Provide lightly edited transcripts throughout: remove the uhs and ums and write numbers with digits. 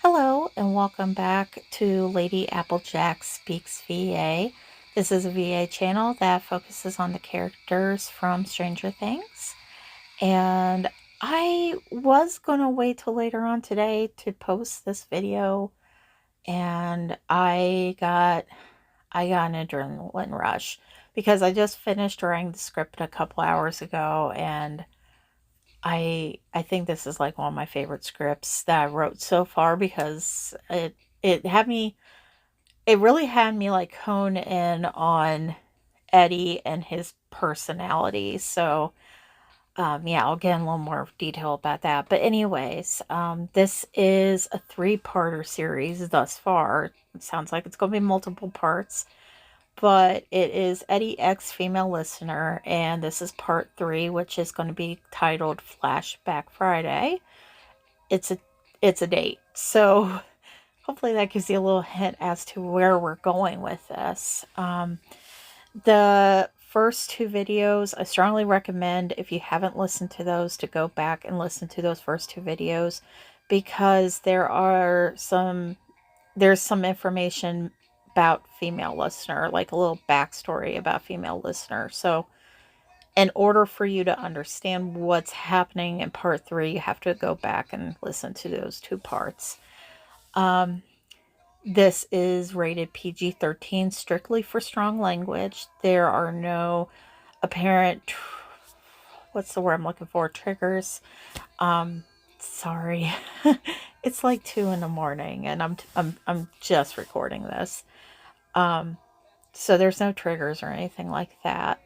Hello and welcome back to Lady Applejack Speaks VA. This is a VA channel that focuses on the characters from Stranger Things. And I was going to wait till later on today to post this video, and I got an adrenaline rush because I just finished writing the script a couple hours ago, and I think this is like one of my favorite scripts that I wrote so far because it really had me like hone in on Eddie and his personality. So yeah, I'll get in a little more detail about that. But anyways, this is a three-parter series thus far. It sounds like it's going to be multiple parts, but it is Eddie X Female Listener, and this is part 3, which is going to be titled Flashback Friday. It's a it's a date. So hopefully that gives you a little hint as to where we're going with this. The first two videos, I strongly recommend, if you haven't listened to those, to go back and listen to those first two videos, because there's some information about female listener, like a little backstory about female listener. So in order for you to understand what's happening in part 3, you have to go back and listen to those two parts. This is rated PG-13, strictly for strong language. There are no apparent, what's the word I'm looking for, triggers. Sorry. It's like 2 in the morning and I'm just recording this. So there's no triggers or anything like that.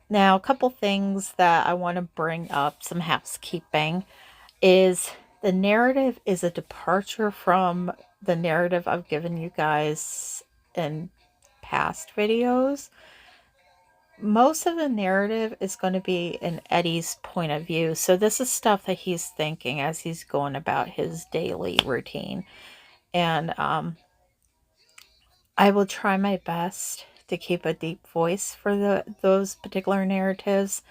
Now, a couple things that I want to bring up, some housekeeping, is the narrative is a departure from the narrative I've given you guys in past videos. Most of the narrative is going to be in Eddie's point of view. So this is stuff that he's thinking as he's going about his daily routine. And I will try my best to keep a deep voice for those particular narratives.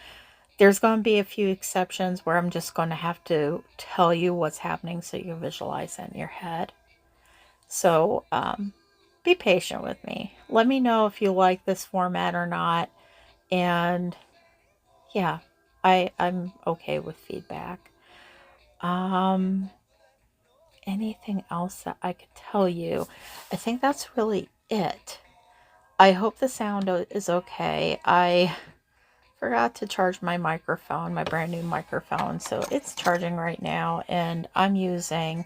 There's going to be a few exceptions where I'm just going to have to tell you what's happening so you can visualize it in your head. So be patient with me. Let me know if you like this format or not. And yeah, I'm okay with feedback. Anything else that I could tell you? I think that's really it. I hope the sound is okay. I forgot to charge my microphone, my brand new microphone, so it's charging right now, and I'm using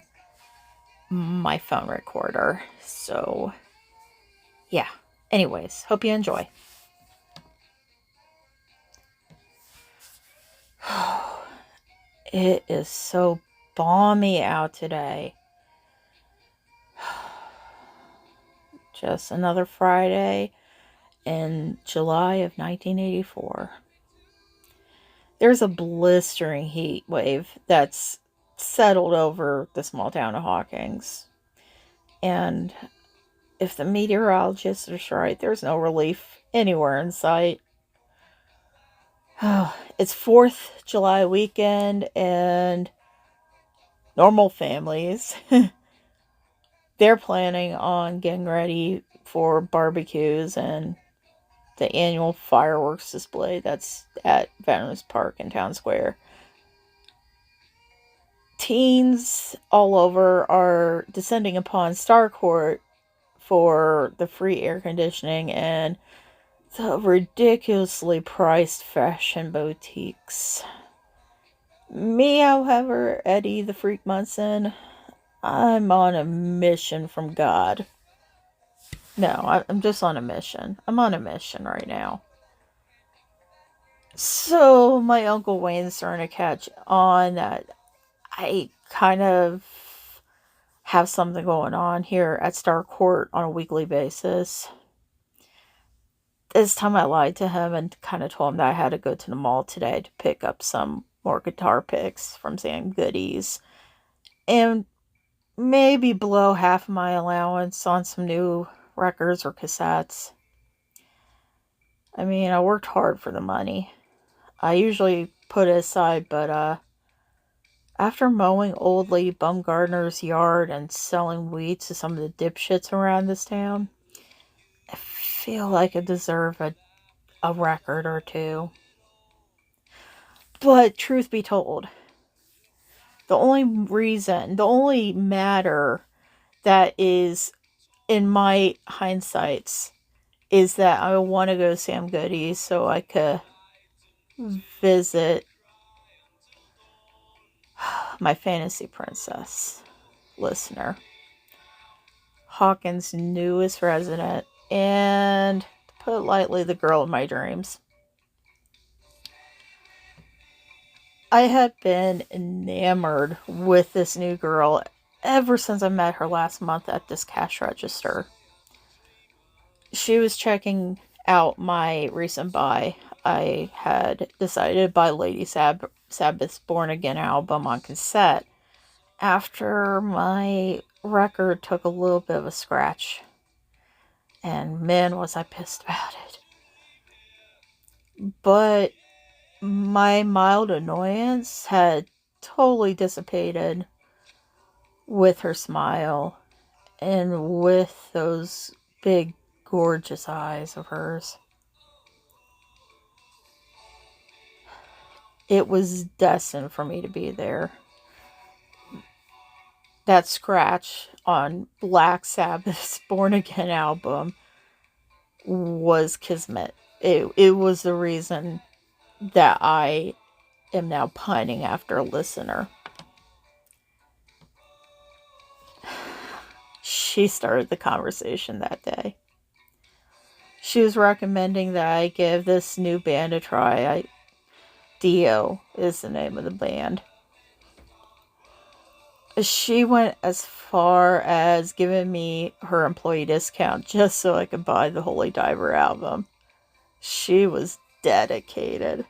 my phone recorder. So yeah, anyways, hope you enjoy. It is so balmy out today. Just another Friday in July of 1984. There's a blistering heat wave that's settled over the small town of Hawkins. And if the meteorologist is right, there's no relief anywhere in sight. It's 4th July weekend, and normal families, they're planning on getting ready for barbecues and the annual fireworks display that's at Veterans Park in Town Square. Teens all over are descending upon Starcourt for the free air conditioning and the ridiculously priced fashion boutiques. Me, however, Eddie the Freak Munson, I'm on a mission from God. No, I'm just on a mission. I'm on a mission right now. So, my Uncle Wayne's starting to catch on that I kind of have something going on here at Starcourt on a weekly basis. This time I lied to him and kind of told him that I had to go to the mall today to pick up some more guitar picks from Sam Goodies and maybe blow half my allowance on some new records or cassettes. I mean, I worked hard for the money. I usually put it aside, but After mowing old lady Bumgardner's yard and selling weed to some of the dipshits around this town, I feel like I deserve a record or two. But truth be told, the only matter that is in my hindsights is that I want to go to Sam Goody's so I could visit my fantasy princess listener, Hawkins' newest resident, and, to put it lightly, the girl of my dreams. I had been enamored with this new girl ever since I met her last month at this cash register. She was checking out my recent buy. I had decided to buy Lady Sabbath's Born Again album on cassette after my record took a little bit of a scratch. And man, was I pissed about it. But my mild annoyance had totally dissipated with her smile and with those big, gorgeous eyes of hers. It was destined for me to be there. That scratch on Black Sabbath's Born Again album was kismet. It was the reason that I am now pining after a listener. She started the conversation that day. She was recommending that I give this new band a try. Dio is the name of the band. She went as far as giving me her employee discount just so I could buy the Holy Diver album. She was dedicated.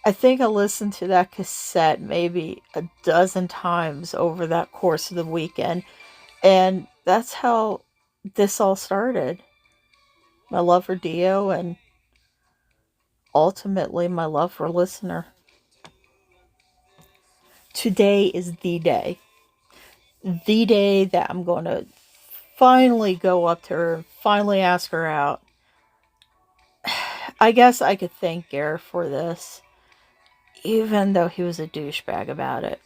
I think I listened to that cassette maybe a dozen times over that course of the weekend. And that's how this all started. My love for Dio and ultimately my love for listener. Today is the day. The day that I'm going to finally go up to her, finally ask her out. I guess I could thank Gareth for this, even though he was a douchebag about it.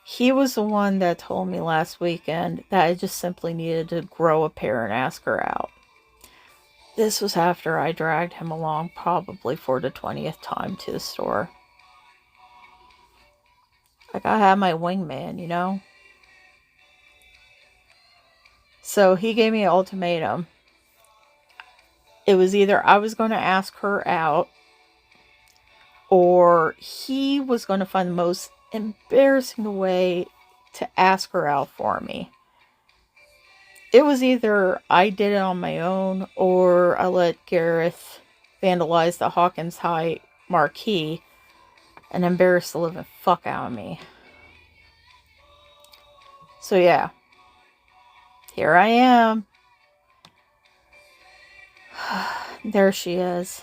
He was the one that told me last weekend that I just simply needed to grow a pair and ask her out. This was after I dragged him along probably for the 20th time to the store. Like, I have my wingman, you know? So he gave me an ultimatum. It was either I was going to ask her out or he was going to find the most embarrassing way to ask her out for me. It was either I did it on my own or I let Gareth vandalize the Hawkins High marquee and embarrass the living fuck out of me. So yeah, here I am. There she is.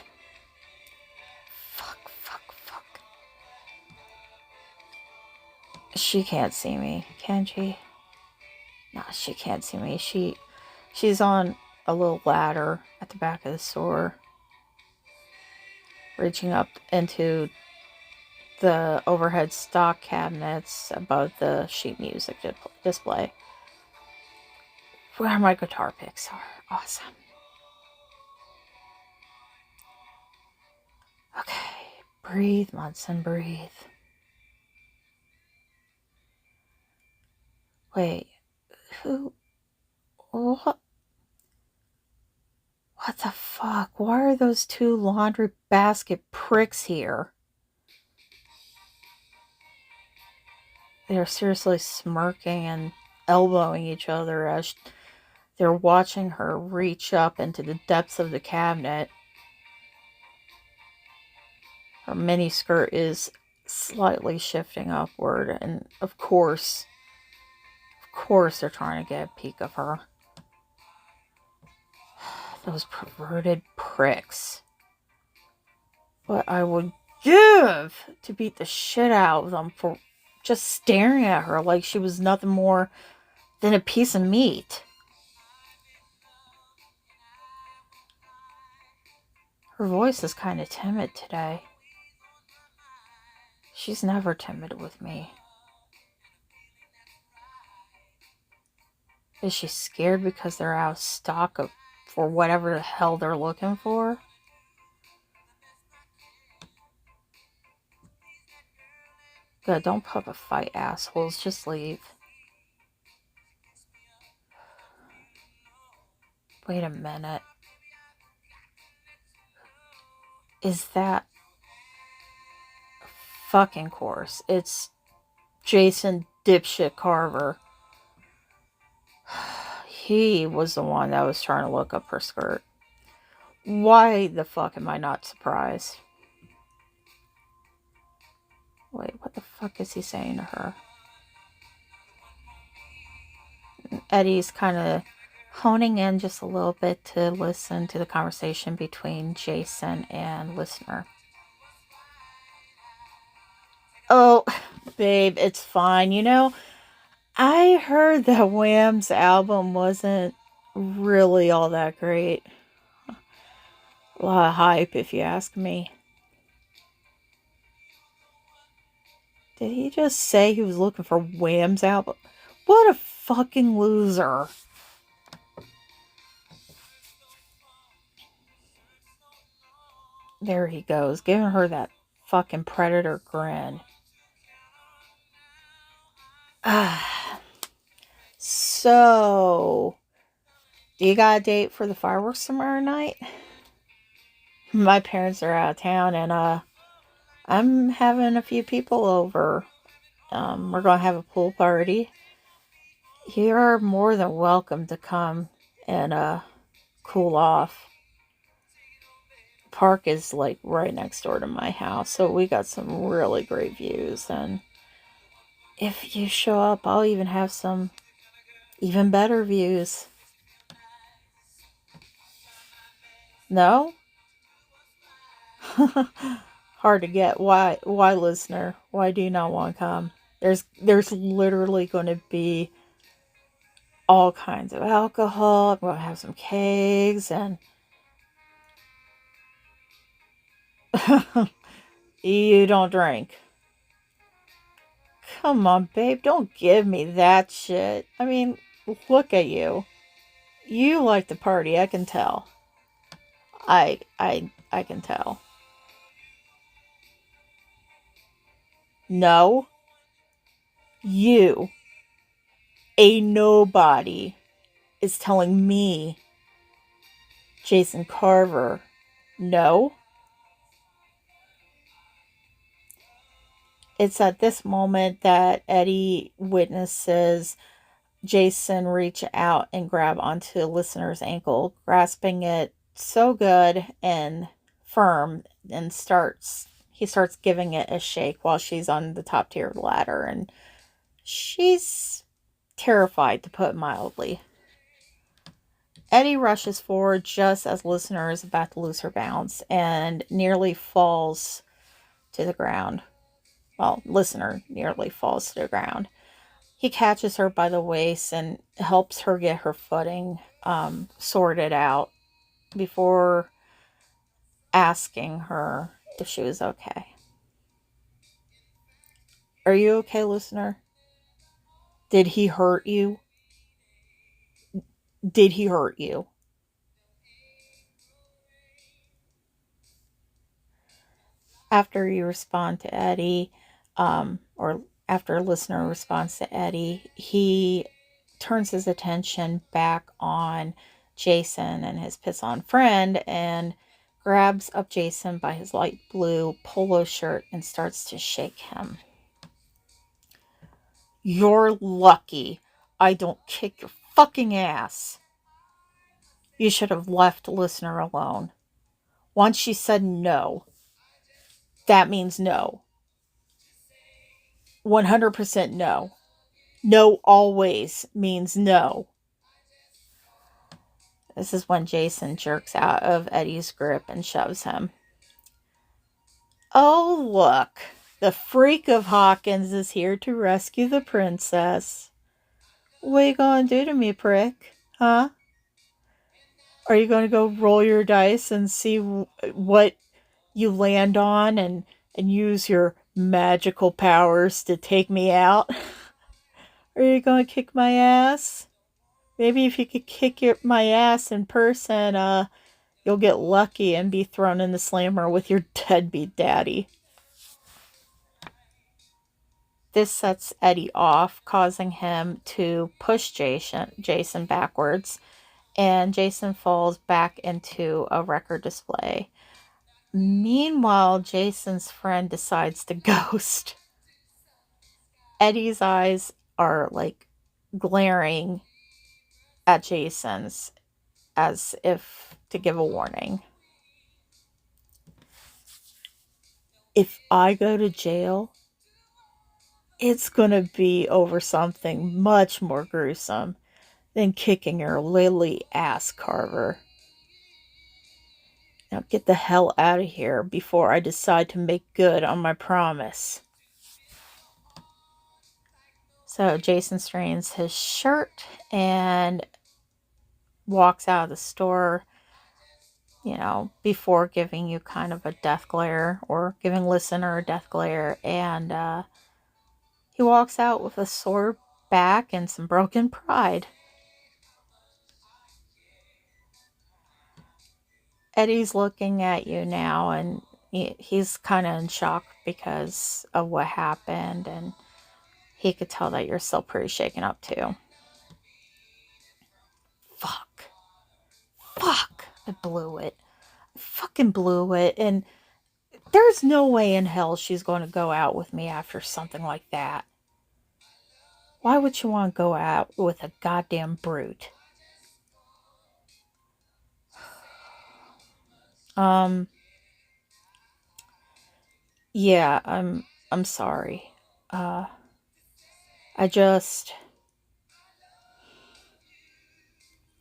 Fuck. She can't see me, can she? No, she can't see me. She's on a little ladder at the back of the store, reaching up into the overhead stock cabinets above the sheet music display, where my guitar picks are. Awesome. Okay, breathe, Munson, breathe. Wait, who? What? What the fuck? Why are those two laundry basket pricks here? They're seriously smirking and elbowing each other as they're watching her reach up into the depths of the cabinet. Her mini skirt is slightly shifting upward, and of course they're trying to get a peek of her. Those perverted pricks. But I would give to beat the shit out of them for just staring at her like she was nothing more than a piece of meat. Her voice is kind of timid today. She's never timid with me. Is she scared because they're out of stock for whatever the hell they're looking for? Good, don't put up a fight, assholes. Just leave. Wait a minute. Is that fucking course? It's Jason dipshit Carver. He was the one that was trying to look up her skirt. Why the fuck am I not surprised? Wait, what the fuck is he saying to her? Eddie's kind of honing in just a little bit to listen to the conversation between Jason and listener. Oh, babe, it's fine. You know, I heard that Wham's album wasn't really all that great. A lot of hype, if you ask me. Did he just say he was looking for Wham's album? What a fucking loser. There he goes, giving her that fucking predator grin. So, do you got a date for the fireworks tomorrow night? My parents are out of town, and I'm having a few people over. We're gonna have a pool party. You're more than welcome to come and cool off. Park is like right next door to my house, so we got some really great views, and if you show up, I'll even have some even better views. No? Hard to get. Why, listener? Why do you not want to come? There's literally going to be all kinds of alcohol. I'm going to have some kegs and you don't drink. Come on, babe, don't give me that shit. I mean, look at you. You like to party, I can tell. I can tell. No. You, a nobody, is telling me, Jason Carver, no. It's at this moment that Eddie witnesses Jason reach out and grab onto the listener's ankle, grasping it so good and firm, and he starts giving it a shake while she's on the top tier of the ladder, and she's terrified, to put it mildly. Eddie rushes forward just as listener is about to lose her balance and nearly falls to the ground. Well, listener nearly falls to the ground. He catches her by the waist and helps her get her footing sorted out before asking her if she was okay. Are you okay, listener? Did he hurt you? Did he hurt you? After you respond to Eddie, or after a listener responds to Eddie, he turns his attention back on Jason and his piss on friend and grabs up Jason by his light blue polo shirt and starts to shake him. You're lucky I don't kick your fucking ass. You should have left listener alone. Once she said no, that means no. 100% no. No always means no. This is when Jason jerks out of Eddie's grip and shoves him. Oh, look. The freak of Hawkins is here to rescue the princess. What you gonna do to me, prick? Huh? Are you gonna go roll your dice and see what you land on and use your magical powers to take me out? Are you gonna kick my ass? Maybe if you could kick my ass in person, you'll get lucky and be thrown in the slammer with your deadbeat daddy. This sets Eddie off, causing him to push Jason backwards, and Jason falls back into a record display. Meanwhile, Jason's friend decides to ghost. Eddie's eyes are like glaring at Jason's as if to give a warning. If I go to jail, it's gonna be over something much more gruesome than kicking your lily ass, Carver. Now get the hell out of here before I decide to make good on my promise. So Jason straightens his shirt and walks out of the store, before giving you kind of a death glare or giving listener a death glare. And he walks out with a sore back and some broken pride. Eddie's looking at you now, and he's kind of in shock because of what happened, and he could tell that you're still pretty shaken up too. Fuck. I blew it. I fucking blew it, and there's no way in hell she's going to go out with me after something like that. Why would you want to go out with a goddamn brute? Yeah, I'm sorry. I just,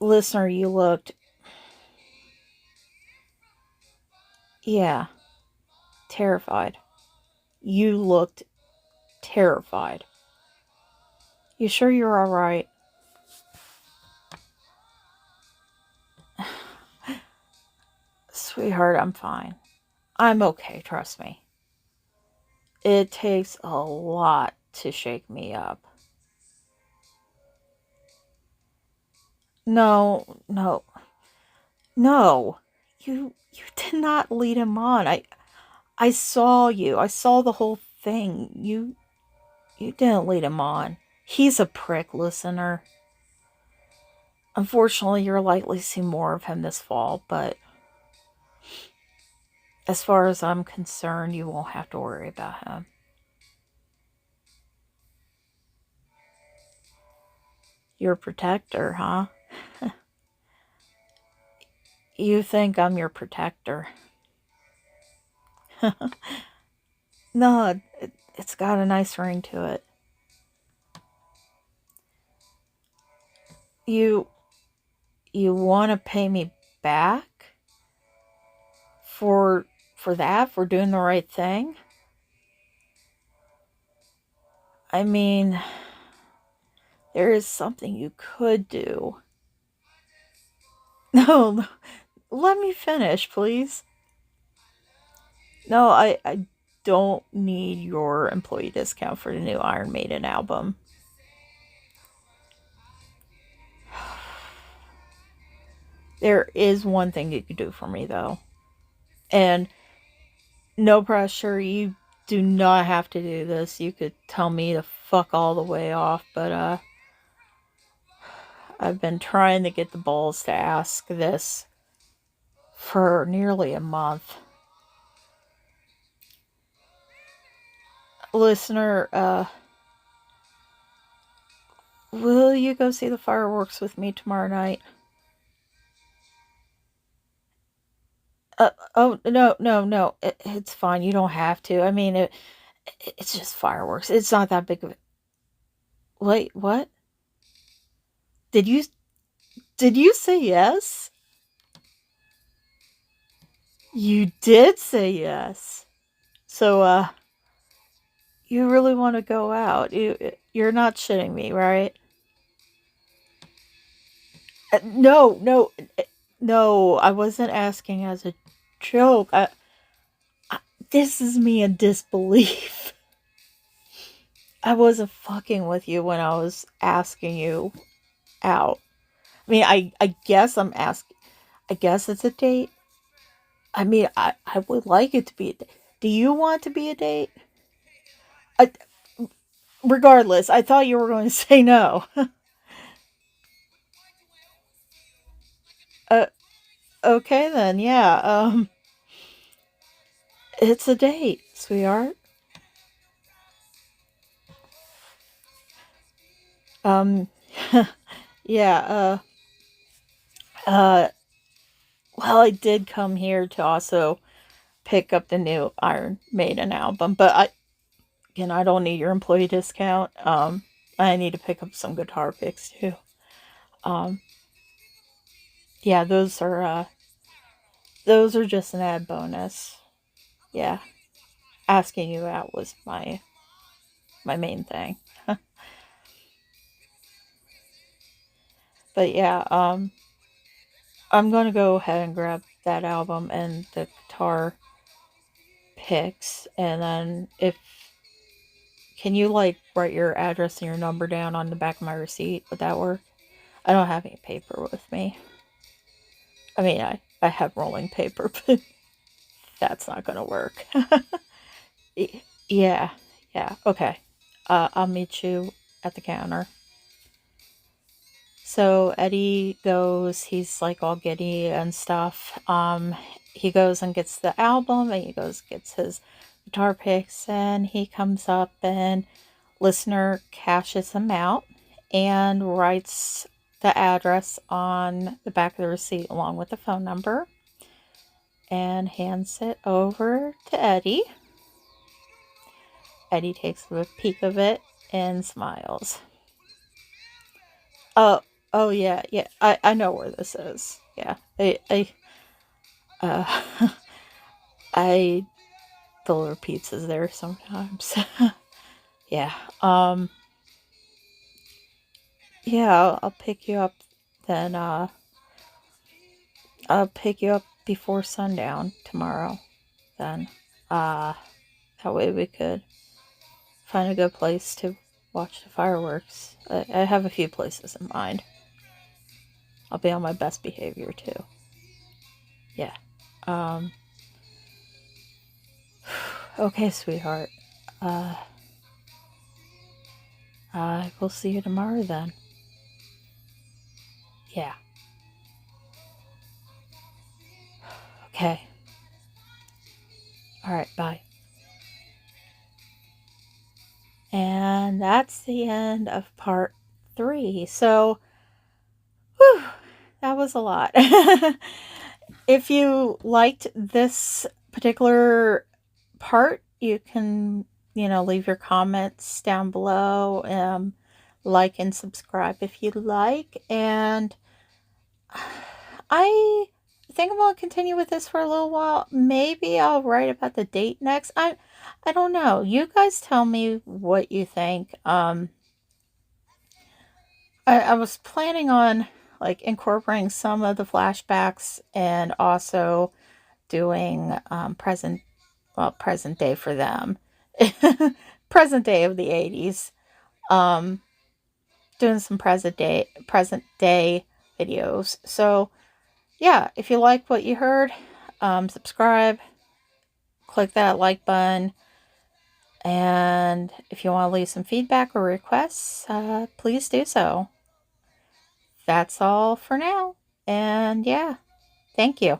listener, you looked, yeah, terrified. You looked terrified. You sure you're all right? Sweetheart, I'm fine. I'm okay, trust me. It takes a lot to shake me up. No, no, no. You did not lead him on. I saw you. I saw the whole thing. You didn't lead him on. He's a prick, listener. Unfortunately, you're likely to see more of him this fall, but as far as I'm concerned, you won't have to worry about him. Your protector, huh? You think I'm your protector. No, it's got a nice ring to it. You want to pay me back for that, for doing the right thing? I mean, there is something you could do. No, let me finish, please. No, I don't need your employee discount for the new Iron Maiden album. There is one thing you could do for me, though. And no pressure, you do not have to do this. You could tell me to fuck all the way off, but I've been trying to get the balls to ask this for nearly a month. Listener, will you go see the fireworks with me tomorrow night? Oh, no. It's fine. You don't have to. I mean, it's just fireworks. It's not that big of a... Wait, what? Did you say yes? You did say yes. So, you really want to go out? You're not shitting me, right? No, no, no. I wasn't asking as a joke. I this is me in disbelief. I wasn't fucking with you when I was asking you out. I mean, I guess I'm asking. I guess it's a date. I mean, I would like it to be a date. Do you want to be a date? I, regardless, I thought you were going to say no. uh, okay then, yeah. It's a date, sweetheart. Um, yeah. Uh. Well, I did come here to also pick up the new Iron Maiden album, but I don't need your employee discount. I need to pick up some guitar picks too. Um, yeah, those are just an add bonus. Yeah, asking you out was my main thing. But yeah, I'm gonna go ahead and grab that album and the guitar picks, and then if can you like write your address and your number down on the back of my receipt? Would that work? I don't have any paper with me. I mean, I have rolling paper, but that's not gonna work. Yeah, yeah, okay. I'll meet you at the counter. So Eddie goes, he's like all giddy and stuff. He goes and gets the album and he goes, gets his guitar picks, and he comes up and listener cashes him out and writes the address on the back of the receipt along with the phone number and hands it over to Eddie. Eddie takes a peek of it and smiles. Oh, oh yeah, yeah. I know where this is. Yeah, uh, I deliver pizzas there sometimes. Yeah. Yeah. I'll pick you up. Then I'll pick you up before sundown tomorrow. Then uh, that way we could find a good place to watch the fireworks. I have a few places in mind. I'll be on my best behavior too. Yeah. Um. Okay, sweetheart. Uh. I will see you tomorrow then. Yeah. Okay. All right. Bye. And that's the end of part 3. So, whew, that was a lot. If you liked this particular part, you can, leave your comments down below. Like and subscribe if you like. And I think I'm gonna continue with this for a little while. Maybe I'll write about the date next. I don't know. You guys tell me what you think. I was planning on like incorporating some of the flashbacks and also doing present day for them. Present day of the 80s. Um doing some present day videos. So yeah, if you like what you heard, subscribe, click that like button, and if you want to leave some feedback or requests, please do so. That's all for now, and yeah, thank you.